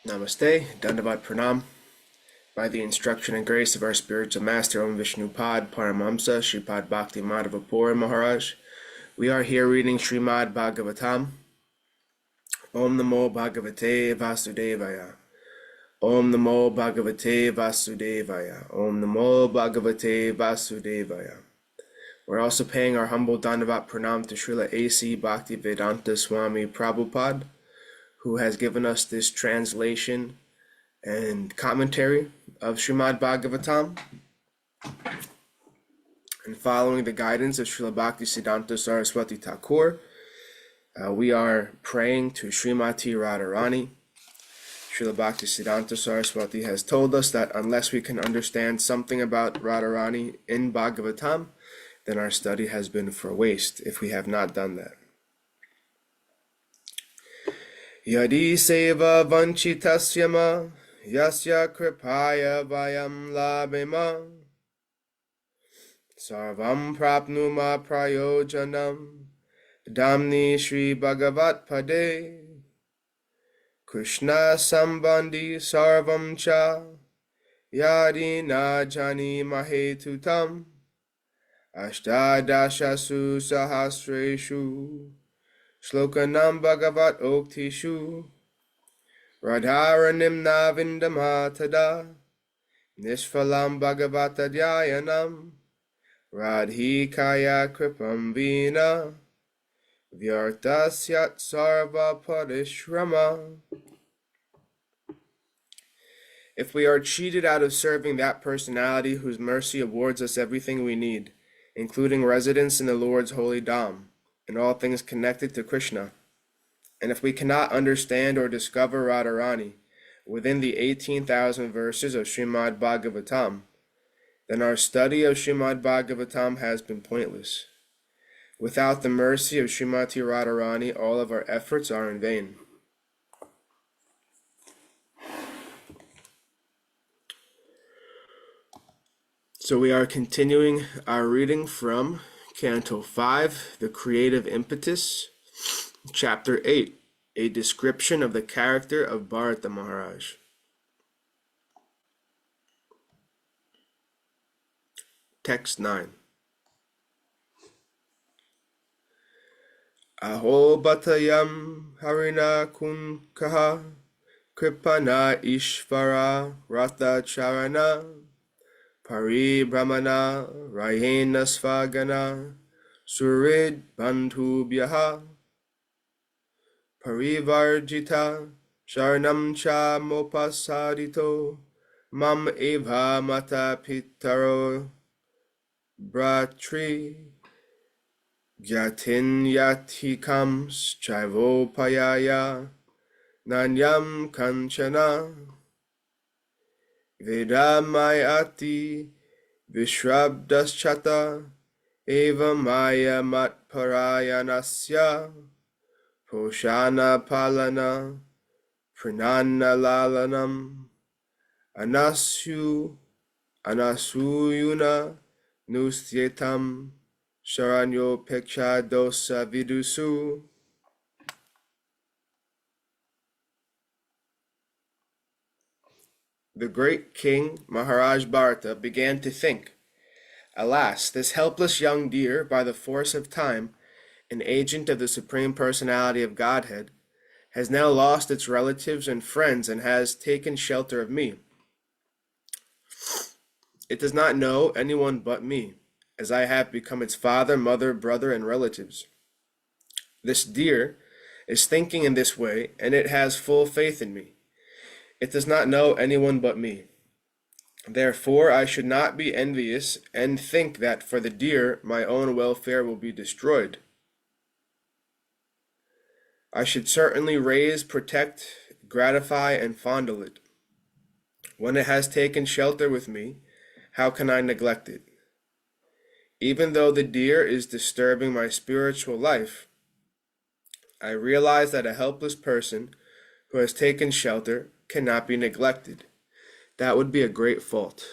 Namaste, Dandavat Pranam. By the instruction and grace of our spiritual master, Om Vishnupad Paramamsa, Shripad Bhakti Madhava Puri Mahārāja, we are here reading Srimad Bhagavatam. Om Namo Bhagavate Vasudevaya. Om Namo Bhagavate Vasudevaya. Om Namo Bhagavate Vasudevaya. We're also paying our humble Dandavat Pranam to Srila A.C. Bhaktivedanta Swami Prabhupada, who has given us this translation and commentary of Srimad Bhagavatam. And following the guidance of Srila Bhaktisiddhanta Saraswati Thakur, we are praying to Srimati Radharani. Srila Bhaktisiddhanta Saraswati has told us that unless we can understand something about Radharani in Bhagavatam, then our study has been for waste if we have not done that. Yadi seva vanchitasyama yasya kripaya vayam labema sarvam prapnuma prayojanam damni Shri Bhagavat pade Krishna sambandhi sarvam cha yadi na jani mahetutam ashtadashasu sahasreshu Shlokanam Bhagavat Oktishu Radharanim Navindamatada Nishphalam Bhagavatadhyayanam Radhikaya Kripam Vina Vyartasyat Sarva Parishrama. If we are cheated out of serving that personality whose mercy awards us everything we need, including residence in the Lord's holy Dham, and all things connected to Krishna, and if we cannot understand or discover Radharani within the 18,000 verses of Srimad Bhagavatam, then our study of Srimad Bhagavatam has been pointless. Without the mercy of Srimati Radharani, all of our efforts are in vain. So we are continuing our reading from Canto 5, The Creative Impetus, Chapter 8, A Description of the Character of Bharata Mahārāja. Text 9. Aho Bhatayam Harina Kunkaha Kripana Ishvara Rata Charana Pari Brahmana Rayena Svagana Surid Bandhubhyaha Parivarjita Sharanam Cha Mopasadito Mam Eva Mata Pitaro Bratri Gyatin Yathikam Chaivopayaya Nanyam Kanchana Vedamayati Vishrabdaschata Eva Maya Matparayanasya Poshana Palana Pranana Lalanam Anasuyuna Nustyetam Sharanyo Peksha Dosa Vidusu. The great king, Mahārāja Bharata, began to think, alas, this helpless young deer, by the force of time, an agent of the Supreme Personality of Godhead, has now lost its relatives and friends and has taken shelter of me. It does not know anyone but me, as I have become its father, mother, brother, and relatives. This deer is thinking in this way, and it has full faith in me. It does not know anyone but me. Therefore, I should not be envious and think that for the deer my own welfare will be destroyed. I should certainly raise, protect, gratify, and fondle it. When it has taken shelter with me, how can I neglect it? Even though the deer is disturbing my spiritual life, I realize that a helpless person who has taken shelter cannot be neglected. That would be a great fault.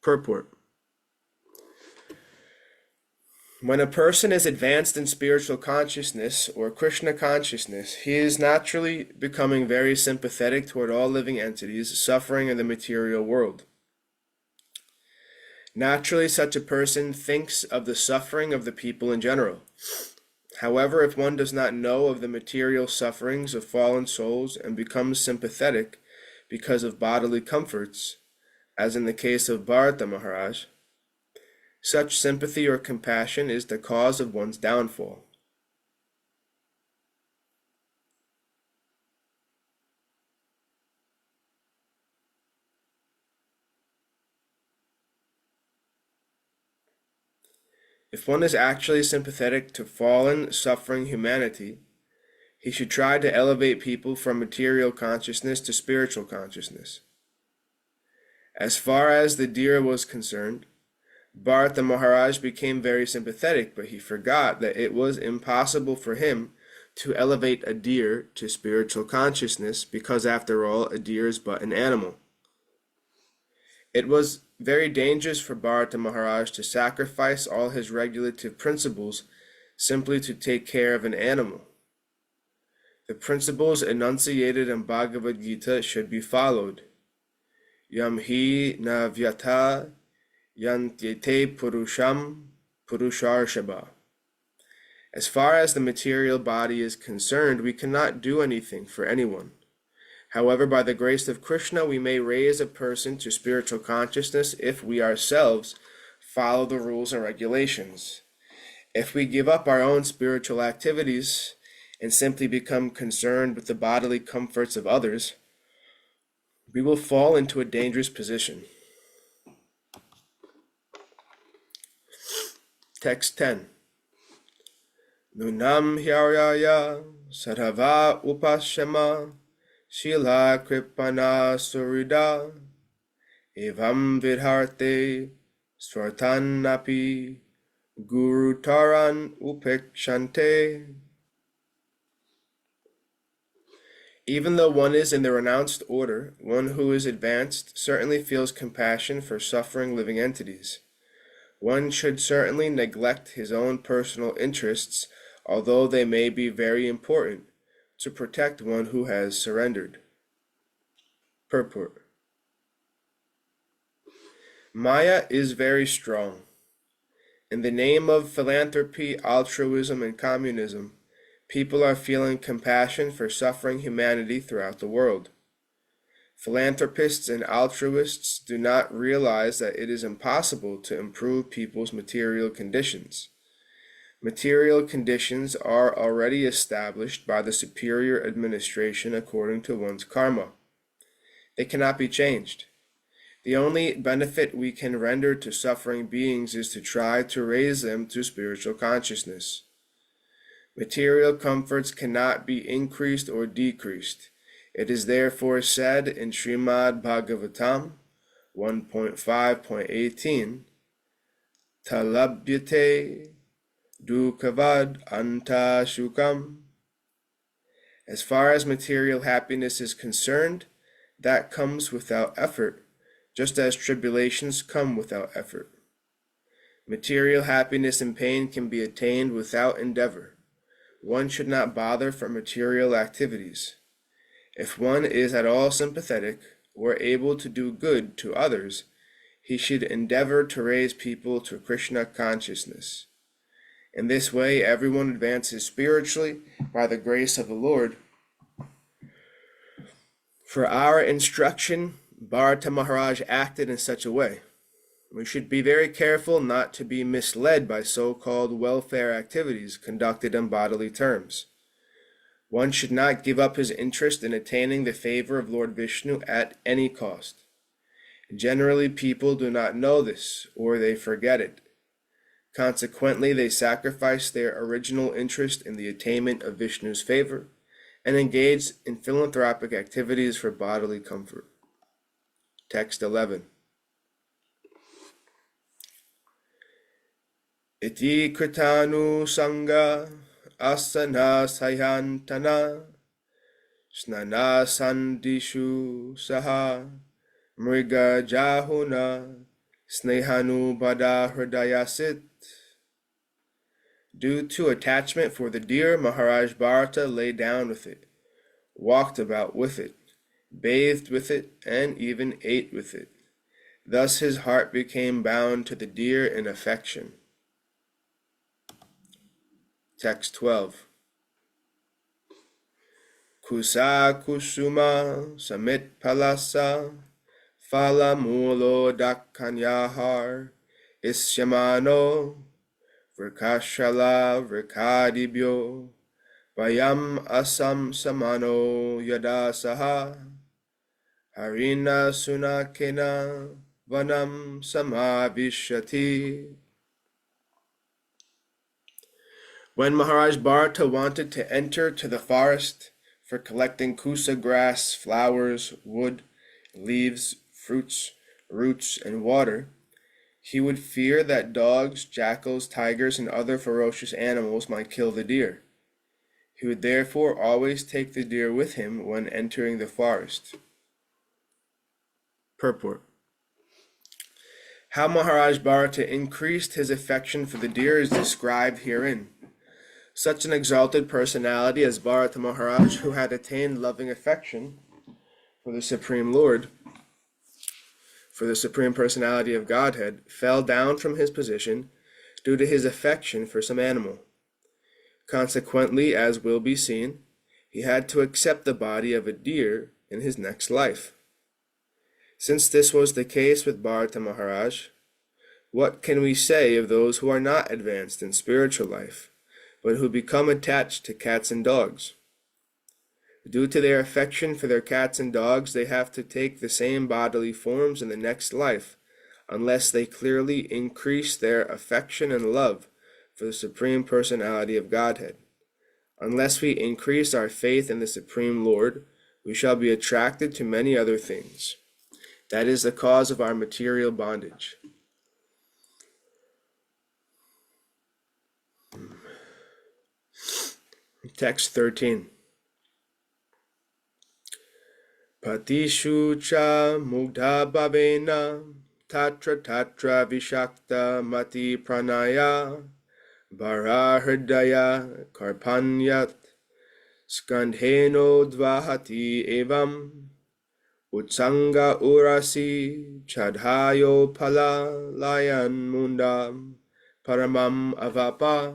Purport. When a person is advanced in spiritual consciousness or Krishna consciousness, he is naturally becoming very sympathetic toward all living entities suffering in the material world. Naturally, such a person thinks of the suffering of the people in general. However, if one does not know of the material sufferings of fallen souls and becomes sympathetic because of bodily comforts, as in the case of Bharata Mahārāja, such sympathy or compassion is the cause of one's downfall. If one is actually sympathetic to fallen, suffering humanity, he should try to elevate people from material consciousness to spiritual consciousness. As far as the deer was concerned, Bharata Mahārāja became very sympathetic, but he forgot that it was impossible for him to elevate a deer to spiritual consciousness because, after all, a deer is but an animal. It was very dangerous for Bharata Mahārāja to sacrifice all his regulative principles simply to take care of an animal. The principles enunciated in Bhagavad Gita should be followed. Yam hi na vyata yantyete purusham purusharshaba. As far as the material body is concerned, we cannot do anything for anyone. However, by the grace of Krishna, we may raise a person to spiritual consciousness if we ourselves follow the rules and regulations. If we give up our own spiritual activities and simply become concerned with the bodily comforts of others, we will fall into a dangerous position. Text 10. Nunam hyaryaya sarava upashama Shila kripana surida evam vidharte swartanapi guru taran upekshante. Even though one is in the renounced order, one who is advanced certainly feels compassion for suffering living entities. One should certainly neglect his own personal interests, although they may be very important, to protect one who has surrendered. Purport. Maya is very strong. In the name of philanthropy, altruism, and communism, people are feeling compassion for suffering humanity throughout the world. Philanthropists and altruists do not realize that it is impossible to improve people's material conditions. Material conditions are already established by the superior administration according to one's karma. They cannot be changed. The only benefit we can render to suffering beings is to try to raise them to spiritual consciousness. Material comforts cannot be increased or decreased. It is therefore said in Śrīmad Bhagavatam 1.5.18, Talabhyate Dukavad anta shukam. As far as material happiness is concerned, that comes without effort, just as tribulations come without effort. Material happiness and pain can be attained without endeavor. One should not bother for material activities. If one is at all sympathetic or able to do good to others, he should endeavor to raise people to Krishna consciousness. In this way, everyone advances spiritually by the grace of the Lord. For our instruction, Bharata Mahārāja acted in such a way. We should be very careful not to be misled by so-called welfare activities conducted in bodily terms. One should not give up his interest in attaining the favor of Lord Vishnu at any cost. Generally, people do not know this, or they forget it. Consequently, they sacrifice their original interest in the attainment of Vishnu's favor and engage in philanthropic activities for bodily comfort. Text 11. Iti kritanu sangha asana sayantana snana sandishu saha mriga jahuna snehanu bada hridayasit. Due to attachment for the deer, Mahārāja Bharata lay down with it, walked about with it, bathed with it, and even ate with it. Thus his heart became bound to the deer in affection. Text 12. Kusa kusuma samit palasa phala mulo dakanyahar isyamano vrikashala vrikadibyo vayam asam samano yadasaha harina sunakena vanam samavishati. When Mahārāja Bharata wanted to enter to the forest for collecting kusa grass, flowers, wood, leaves, fruits, roots, and water, he would fear that dogs, jackals, tigers, and other ferocious animals might kill the deer. He would therefore always take the deer with him when entering the forest. Purport. How Mahārāja Bharata increased his affection for the deer is described herein. Such an exalted personality as Bharata Maharaj, who had attained loving affection for the Supreme Lord, for the Supreme Personality of Godhead, fell down from his position due to his affection for some animal. Consequently, as will be seen, he had to accept the body of a deer in his next life. Since this was the case with Bharata Maharaj, what can we say of those who are not advanced in spiritual life, but who become attached to cats and dogs? Due to their affection for their cats and dogs, they have to take the same bodily forms in the next life, unless they clearly increase their affection and love for the Supreme Personality of Godhead. Unless we increase our faith in the Supreme Lord, we shall be attracted to many other things. That is the cause of our material bondage. Text 13. Patishu cha mugdha bhavena tatra tatra vishakta mati pranaya bara hridaya karpanyat skandheno dvahati evam utsanga urasi chadhayo pala layan mundam paramam avapa.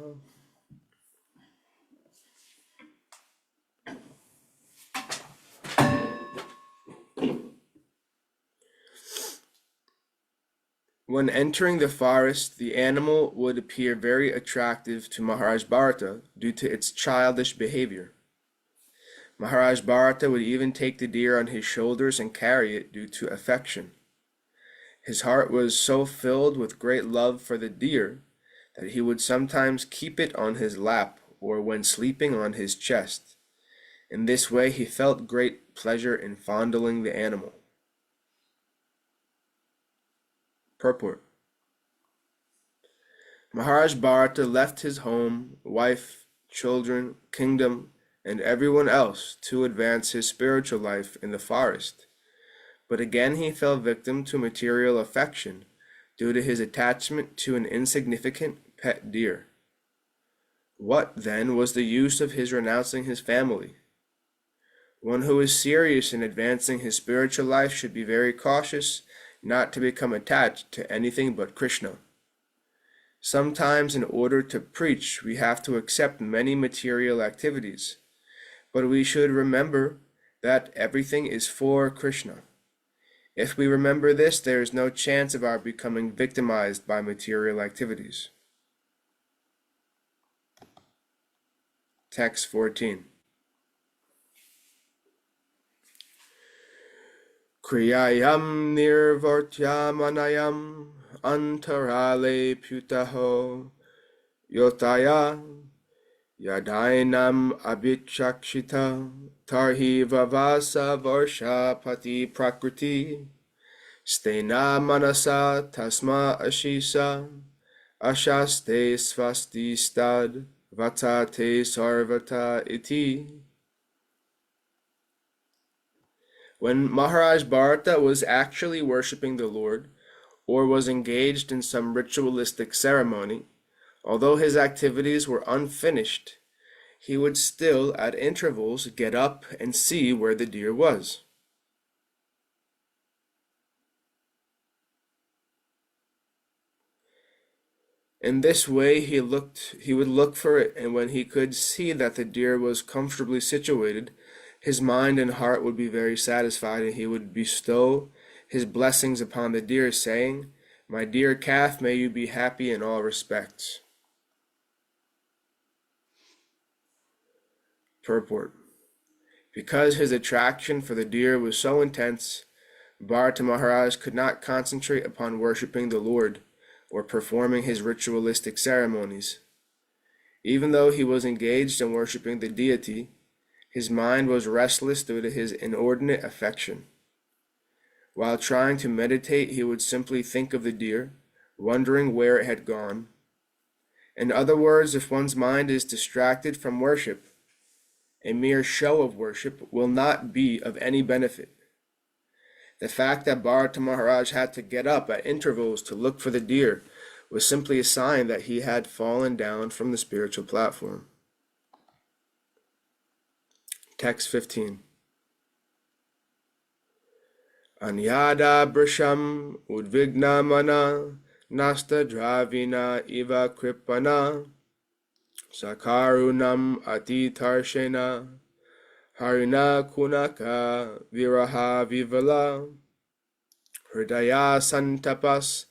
When entering the forest, the animal would appear very attractive to Mahārāja Bharata due to its childish behavior. Mahārāja Bharata would even take the deer on his shoulders and carry it due to affection. His heart was so filled with great love for the deer that he would sometimes keep it on his lap or when sleeping on his chest. In this way he felt great pleasure in fondling the animal. Purport. Mahārāja Bharata left his home, wife, children, kingdom, and everyone else to advance his spiritual life in the forest. But again he fell victim to material affection due to his attachment to an insignificant pet deer. What, then, was the use of his renouncing his family? One who is serious in advancing his spiritual life should be very cautious not to become attached to anything but Krishna. Sometimes in order to preach, we have to accept many material activities, but we should remember that everything is for Krishna. If we remember this, there is no chance of our becoming victimized by material activities. Text 14. Kriyayam nirvartyamanayam antarale putaho yotaya yadainam abhichakshita tarhi vavasa varshapati prakriti stena manasa tasma ashisa ashaste svasti stad vatate sarvata iti. When Mahārāja Bharata was actually worshipping the Lord, or was engaged in some ritualistic ceremony, Although his activities were unfinished, he would still, at intervals, get up and see where the deer was. In this way he would look for it, and when he could see that the deer was comfortably situated, his mind and heart would be very satisfied, and he would bestow his blessings upon the deer, saying, "My dear calf, may you be happy in all respects." Purport. Because his attraction for the deer was so intense, Bharata Maharaj could not concentrate upon worshipping the Lord or performing his ritualistic ceremonies. Even though he was engaged in worshipping the deity, his mind was restless due to his inordinate affection. While trying to meditate, he would simply think of the deer, wondering where it had gone. In other words, if one's mind is distracted from worship, a mere show of worship will not be of any benefit. The fact that Bharata Maharaj had to get up at intervals to look for the deer was simply a sign that he had fallen down from the spiritual platform. Text 15. Anyada brisham udvigna mana nasta dravina iva kripana sakarunam atitarshena harina kunaka viraha vivala hridaya santapas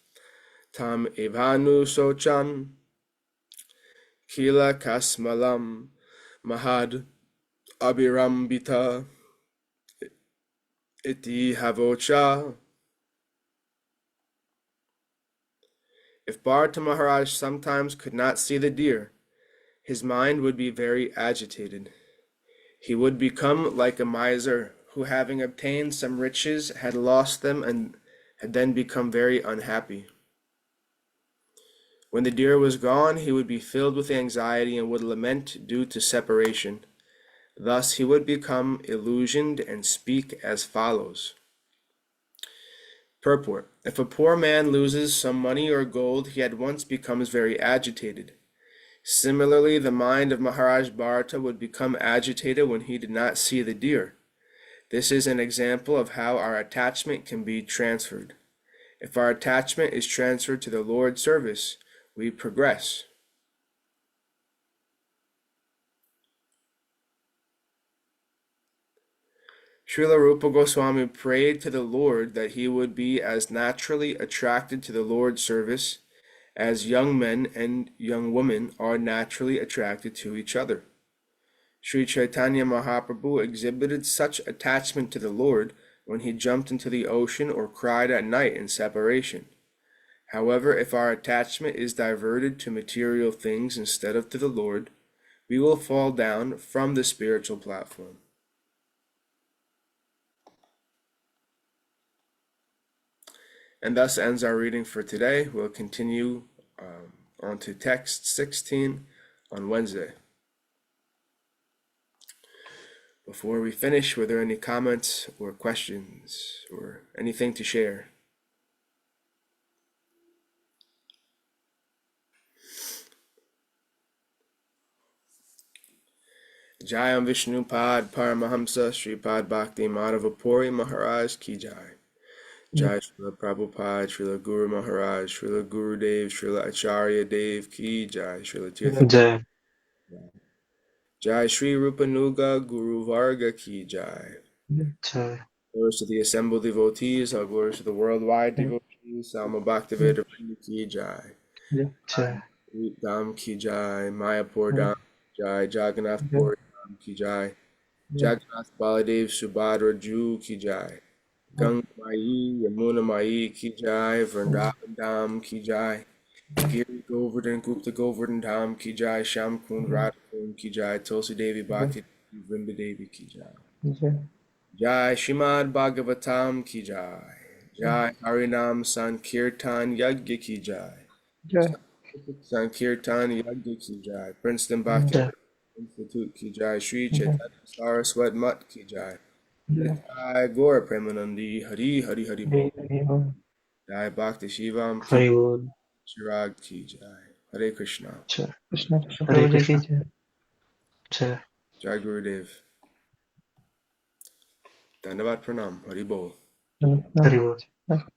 tam evanu socham kila kasmalam mahad abhirambita iti havocha. If Bharata Maharaj sometimes could not see the deer, his mind would be very agitated. He would become like a miser who, having obtained some riches, had lost them and had then become very unhappy. When the deer was gone, he would be filled with anxiety and would lament due to separation. Thus he would become illusioned and speak as follows. Purport. If a poor man loses some money or gold, he at once becomes very agitated. Similarly, the mind of Mahārāja Bharata would become agitated when he did not see the deer. This is an example of how our attachment can be transferred. If our attachment is transferred to the Lord's service, we progress. Srila Rupa Goswami prayed to the Lord that he would be as naturally attracted to the Lord's service as young men and young women are naturally attracted to each other. Sri Chaitanya Mahaprabhu exhibited such attachment to the Lord when he jumped into the ocean or cried at night in separation. However, if our attachment is diverted to material things instead of to the Lord, we will fall down from the spiritual platform. And thus ends our reading for today. We'll continue on to text 16 on Wednesday. Before we finish, were there any comments or questions or anything to share? Jayam Vishnu Pad Paramahamsa Sripad Bhakti Madhava Puri Maharaj Ki Jai. Jai Srila Prabhupada, Srila Guru Maharaj, Srila Guru Dev, Srila Acharya Dev Ki Jai, Srila Tirtha Jai. Jai Sri Rupanuga Guru Varga Ki Jai. Jai. Glories to the assembled devotees, all glories to the worldwide devotees, Sama Bhaktivedanta Ki Jai. Jai. Dham Ki Jai, Mayapur Dham Ki Jai, Jagannath Puri Dham Ki Jai, Jagannath Baladev Subhadra Ju Ki Jai. Ganga Mai, Yamuna Mai Ki Jai, Vrindavan Dham Ki Jai, Giri Govardhan Gupta Govardhan Dham Ki Jai, Sham Kund Radha Kund Ki Jai, Tulsi Devi Bhakti Vrinda Devi Ki Jai. Jai Śrīmad Bhagavatam Ki Jai, Jai Harinam Sankirtan Yagya Ki Jai, Sankirtan Yagya Ki Jai, Princeton Bhakti Institute Ki Jai, Sri Chaitanya Saraswat Mat Ki Jai. Jai Gaura Premanandi Hari Hari Hari Bol. Jai Bhakti Shivam Ki Chirag Ki Jai. Hare Krishna. जय कृष्ण कृष्ण हरे प्रभु जी की कृष्ण। जय जय Jai Gurudev. Dandavat Pranam. Hari Bol. Hari बोल।